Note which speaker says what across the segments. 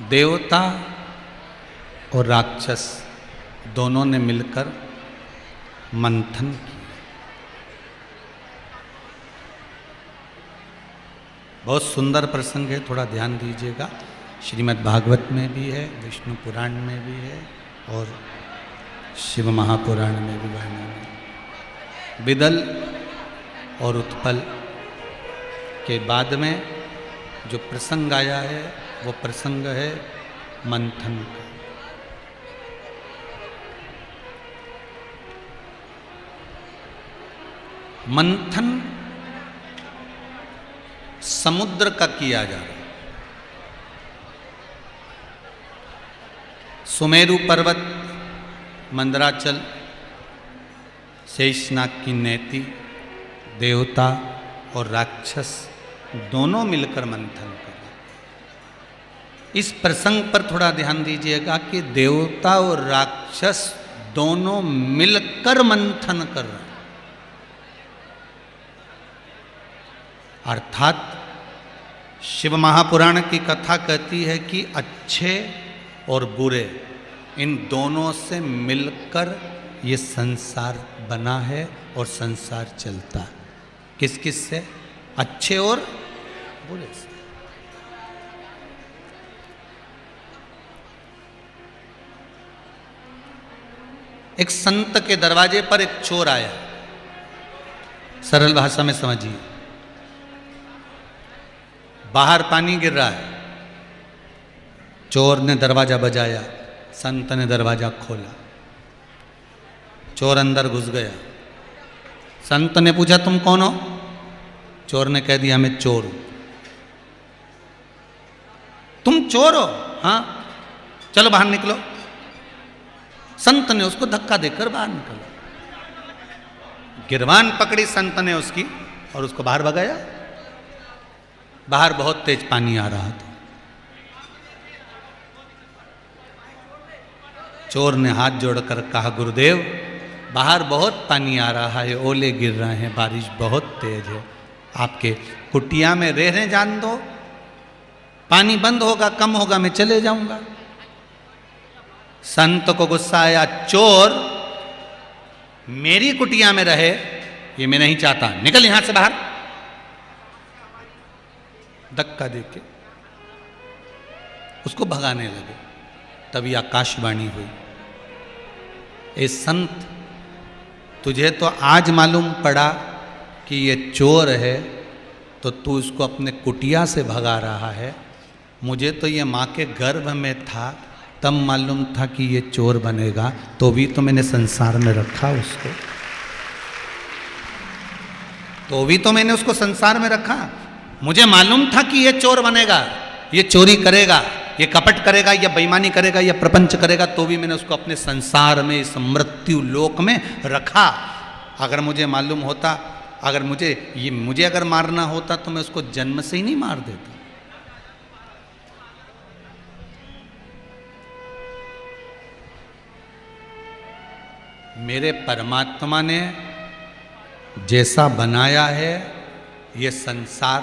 Speaker 1: देवता और राक्षस दोनों ने मिलकर मंथन किया। बहुत सुंदर प्रसंग है, थोड़ा ध्यान दीजिएगा। श्रीमद् भागवत में भी है, विष्णु पुराण में भी है और शिव महापुराण में भी वर्णन है। विदल और उत्पल के बाद में जो प्रसंग आया है वो प्रसंग है मंथन का। मंथन समुद्र का किया जा रहा है। सुमेरु पर्वत, मंदराचल, शेषनाग की नेति, देवता और राक्षस दोनों मिलकर मंथन कर रहे हैं। इस प्रसंग पर थोड़ा ध्यान दीजिएगा कि देवता और राक्षस दोनों मिलकर मंथन कर रहे हैं। अर्थात शिव महापुराण की कथा कहती है कि अच्छे और बुरे इन दोनों से मिलकर ये संसार बना है और संसार चलता है। किस किस से? अच्छे और बुरे से। एक संत के दरवाजे पर एक चोर आया। सरल भाषा में समझिए, बाहर पानी गिर रहा है, चोर ने दरवाजा बजाया, संत ने दरवाजा खोला, चोर अंदर घुस गया। संत ने पूछा तुम कौन हो? चोर ने कह दिया मैं चोर हूं। तुम चोर हो? हाँ, चलो बाहर निकलो। संत ने उसको धक्का देकर बाहर निकाला। गिरवान पकड़ी संत ने उसकी और उसको बाहर भगाया। बाहर बहुत तेज पानी आ रहा था। चोर ने हाथ जोड़कर कहा गुरुदेव, बाहर बहुत पानी आ रहा है, ओले गिर रहे हैं, बारिश बहुत तेज है, आपके कुटिया में रहने जान दो, पानी बंद होगा, कम होगा, मैं चले जाऊंगा। संत को गुस्सा आया, चोर मेरी कुटिया में रहे ये मैं नहीं चाहता, निकल यहां से बाहर। धक्का देके उसको भगाने लगे। तभी आकाशवाणी हुई, ए संत, तुझे तो आज मालूम पड़ा कि ये चोर है तो तू इसको अपने कुटिया से भगा रहा है। मुझे तो ये माँ के गर्भ में था तब मालूम था कि ये चोर बनेगा, तो भी तो मैंने संसार में रखा उसको, तो भी तो मैंने उसको संसार में रखा। मुझे मालूम था कि ये चोर बनेगा, ये चोरी करेगा, ये कपट करेगा, ये बेईमानी करेगा, ये प्रपंच करेगा, तो भी मैंने उसको अपने संसार में, इस मृत्यु लोक में रखा। अगर मुझे मालूम होता, अगर मुझे अगर मारना होता तो मैं उसको जन्म से ही नहीं मार देता। मेरे परमात्मा ने जैसा बनाया है ये संसार,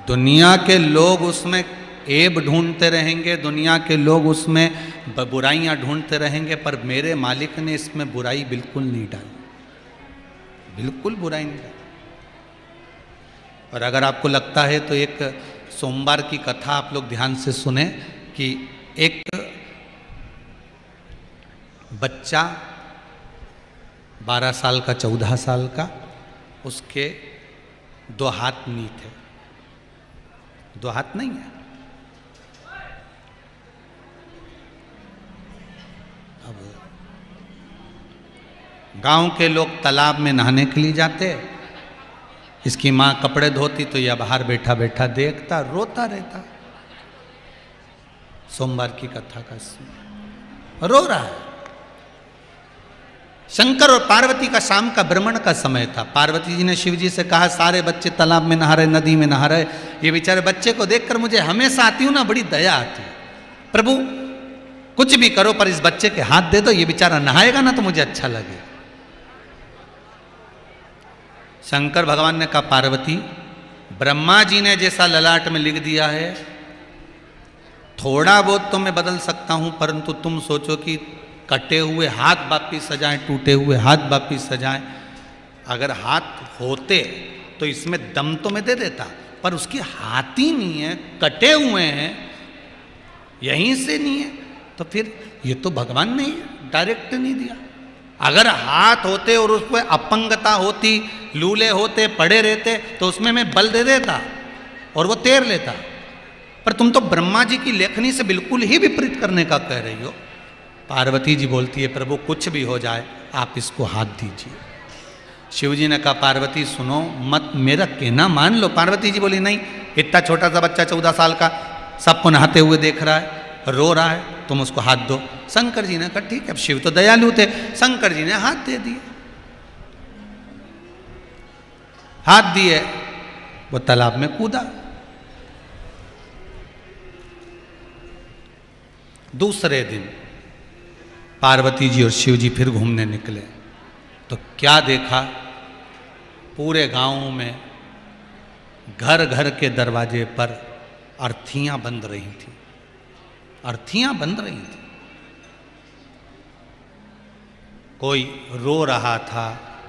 Speaker 1: दुनिया के लोग उसमें ऐब ढूंढते रहेंगे, दुनिया के लोग उसमें बुराइयां ढूंढते रहेंगे, पर मेरे मालिक ने इसमें बुराई बिल्कुल नहीं डाली, बिल्कुल बुराई नहीं डाली। और अगर आपको लगता है तो एक सोमवार की कथा आप लोग ध्यान से सुने कि एक बच्चा 12 साल का, 14 साल का, उसके 2 हाथ नहीं थे, 2 हाथ नहीं है। अब गांव के लोग तालाब में नहाने के लिए जाते, इसकी माँ कपड़े धोती तो यह बाहर बैठा बैठा देखता, रोता रहता। सोमवार की कथा का रो रहा है। शंकर और पार्वती का शाम का भ्रमण का समय था। पार्वती जी ने शिव जी से कहा सारे बच्चे तालाब में नहा रहे, नदी में नहा रहे, ये बेचारे बच्चे को देखकर मुझे हमेशा आती हूं ना, बड़ी दया आती है। प्रभु कुछ भी करो पर इस बच्चे के हाथ दे दो, ये बेचारा नहाएगा ना तो मुझे अच्छा लगे। शंकर भगवान ने कहा पार्वती, ब्रह्मा जी ने जैसा ललाट में लिख दिया है, थोड़ा बहुत तो मैं बदल सकता हूं, परंतु तुम सोचो कि कटे हुए हाथ वापिस सजाएं, टूटे हुए हाथ वापिस सजाएं। अगर हाथ होते तो इसमें दम तो मैं दे देता, पर उसके हाथ ही नहीं है, कटे हुए हैं, यहीं से नहीं है, तो फिर ये तो भगवान ने डायरेक्ट नहीं दिया। अगर हाथ होते और उसमें अपंगता होती, लूले होते, पड़े रहते, तो उसमें मैं बल दे देता और वो तैर लेता। पर तुम तो ब्रह्मा जी की लेखनी से बिल्कुल ही विपरीत करने का कह रही हो। पार्वती जी बोलती है, प्रभु कुछ भी हो जाए आप इसको हाथ दीजिए। शिव जी ने कहा, पार्वती सुनो मत, मेरा कहना मान लो। पार्वती जी बोली, नहीं, इतना छोटा सा बच्चा 14 साल का सबको नहाते हुए देख रहा है, रो रहा है, तुम उसको हाथ दो। शंकर जी ने कहा ठीक है, अब शिव तो दयालु थे, शंकर जी ने हाथ दे दिए। हाथ दिए, वो तालाब में कूदा। दूसरे दिन पार्वती जी और शिव जी फिर घूमने निकले, तो क्या देखा, पूरे गांव में घर घर के दरवाजे पर अर्थियां बंध रही थी, अर्थियां बंध रही थी। कोई रो रहा था,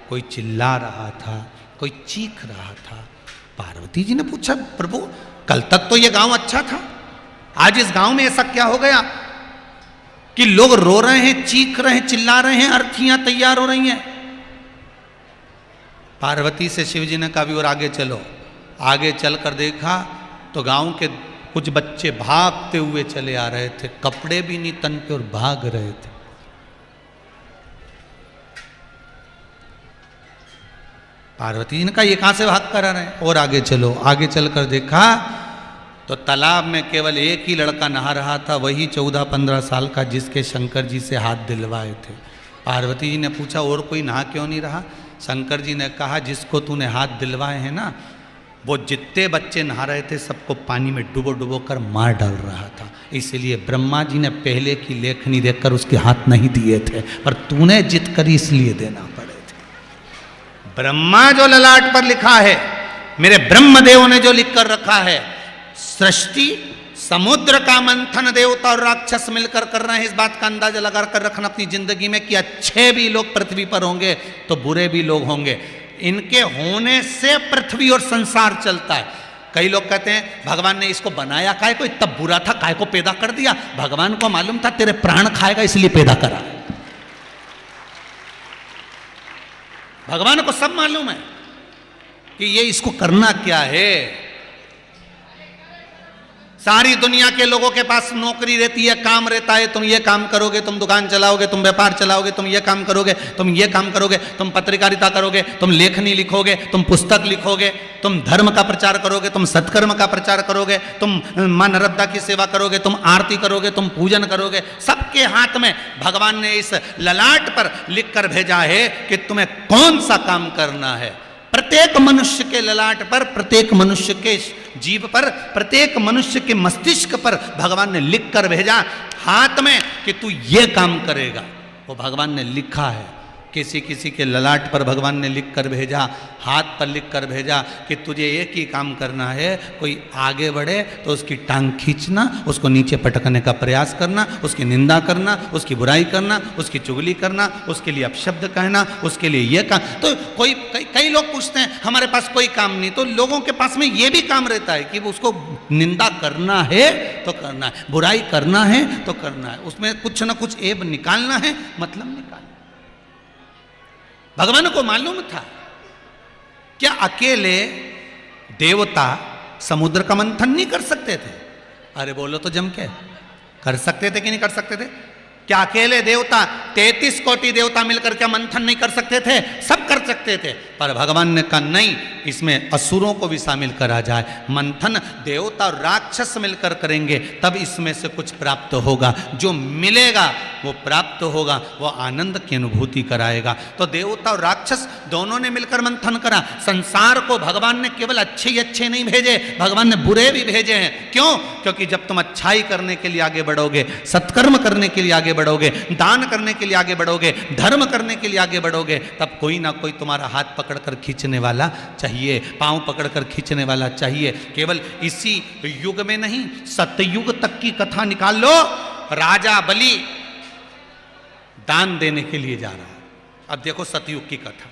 Speaker 1: कोई चिल्ला रहा था, कोई चीख रहा था। पार्वती जी ने पूछा, प्रभु कल तक तो ये गांव अच्छा था, आज इस गांव में ऐसा क्या हो गया कि लोग रो रहे हैं, चीख रहे हैं, चिल्ला रहे हैं, अर्थियां तैयार हो रही हैं। पार्वती से शिव जी ने कहा भी और आगे चलो। आगे चलकर देखा तो गांव के कुछ बच्चे भागते हुए चले आ रहे थे, कपड़े भी नहीं तन पे और भाग रहे थे। पार्वती जी ने कहा ये कहां से भाग कर आ रहे हैं, और आगे चलो। आगे चलकर देखा तो तालाब में केवल एक ही लड़का नहा रहा था, वही 14-15 साल का जिसके शंकर जी से हाथ दिलवाए थे। पार्वती जी ने पूछा और कोई नहा क्यों नहीं रहा? शंकर जी ने कहा जिसको तूने हाथ दिलवाए हैं ना, वो जितने बच्चे नहा रहे थे सबको पानी में डुबो डुबो कर मार डाल रहा था, इसलिए ब्रह्मा जी ने पहले की लेखनी देखकर उसके हाथ नहीं दिए थे, पर तूने जिद करी इसलिए देना पड़े थे। ब्रह्मा जो ललाट पर लिखा है, मेरे ब्रह्मदेव ने जो लिख कर रखा है, सृष्टि समुद्र का मंथन देवता और राक्षस मिलकर कर रहे हैं, इस बात का अंदाजा लगा कर रखना अपनी जिंदगी में कि अच्छे भी लोग पृथ्वी पर होंगे तो बुरे भी लोग होंगे। इनके होने से पृथ्वी और संसार चलता है। कई लोग कहते हैं भगवान ने इसको बनाया काय को, इतना बुरा था काय को पैदा कर दिया? भगवान को मालूम था तेरे प्राण खाएगा इसलिए पैदा करा। भगवान को सब मालूम है कि ये इसको करना क्या है। सारी दुनिया के लोगों के पास नौकरी रहती है, काम रहता है, तुम ये काम करोगे, तुम दुकान चलाओगे, तुम व्यापार चलाओगे, तुम ये काम करोगे, तुम ये काम करोगे, तुम पत्रकारिता करोगे, तुम लेखनी लिखोगे, तुम पुस्तक लिखोगे, तुम धर्म का प्रचार करोगे, तुम सत्कर्म का प्रचार करोगे, तुम मां नर्मदा की सेवा करोगे, तुम आरती करोगे, तुम पूजन करोगे। सबके हाथ में भगवान ने इस ललाट पर लिख कर भेजा है कि तुम्हें कौन सा काम करना है। प्रत्येक मनुष्य के ललाट पर, प्रत्येक मनुष्य के जीव पर, प्रत्येक मनुष्य के मस्तिष्क पर भगवान ने लिख कर भेजा हाथ में कि तू ये काम करेगा। वो भगवान ने लिखा है, किसी किसी के ललाट पर भगवान ने लिख कर भेजा, हाथ पर लिख कर भेजा कि तुझे एक ही काम करना है, कोई आगे बढ़े तो उसकी टांग खींचना, उसको नीचे पटकने का प्रयास करना, उसकी निंदा करना, उसकी बुराई करना, उसकी चुगली करना, उसके लिए अपशब्द कहना, उसके लिए ये काम। तो कई लोग पूछते हैं हमारे पास कोई काम नहीं, तो लोगों के पास में ये भी काम रहता है कि उसको निंदा करना है तो करना है, बुराई करना है तो करना है, उसमें कुछ ना कुछ ऐब निकालना है, मतलब निकालना। भगवान को मालूम था क्या अकेले देवता समुद्र का मंथन नहीं कर सकते थे? अरे बोलो तो जम के, कर सकते थे कि नहीं कर सकते थे? क्या अकेले देवता 33 कोटि देवता मिलकर क्या मंथन नहीं कर सकते थे? सब कर सकते थे, पर भगवान ने कहा नहीं, इसमें असुरों को भी शामिल करा जाए। मंथन देवता और राक्षस मिलकर करेंगे तब इसमें से कुछ प्राप्त होगा, जो मिलेगा वो प्राप्त होगा, वो आनंद की अनुभूति कराएगा। तो देवता और राक्षस दोनों ने मिलकर मंथन करा। संसार को भगवान ने केवल अच्छे ही अच्छे नहीं भेजे, भगवान ने बुरे भी भेजे हैं। क्यों? क्योंकि जब तुम अच्छाई करने के लिए आगे बढ़ोगे, सत्कर्म करने के लिए आगे बढ़ोगे, दान करने के लिए आगे बढ़ोगे, धर्म करने के लिए आगे बढ़ोगे, तब कोई ना कोई तुम्हारा हाथ पकड़कर खींचने वाला चाहिए, पांव पकड़कर खींचने वाला चाहिए। केवल इसी युग में नहीं, सतयुग तक की कथा निकाल लो। राजा बलि दान देने के लिए जा रहा है। अब देखो सतयुग की कथा।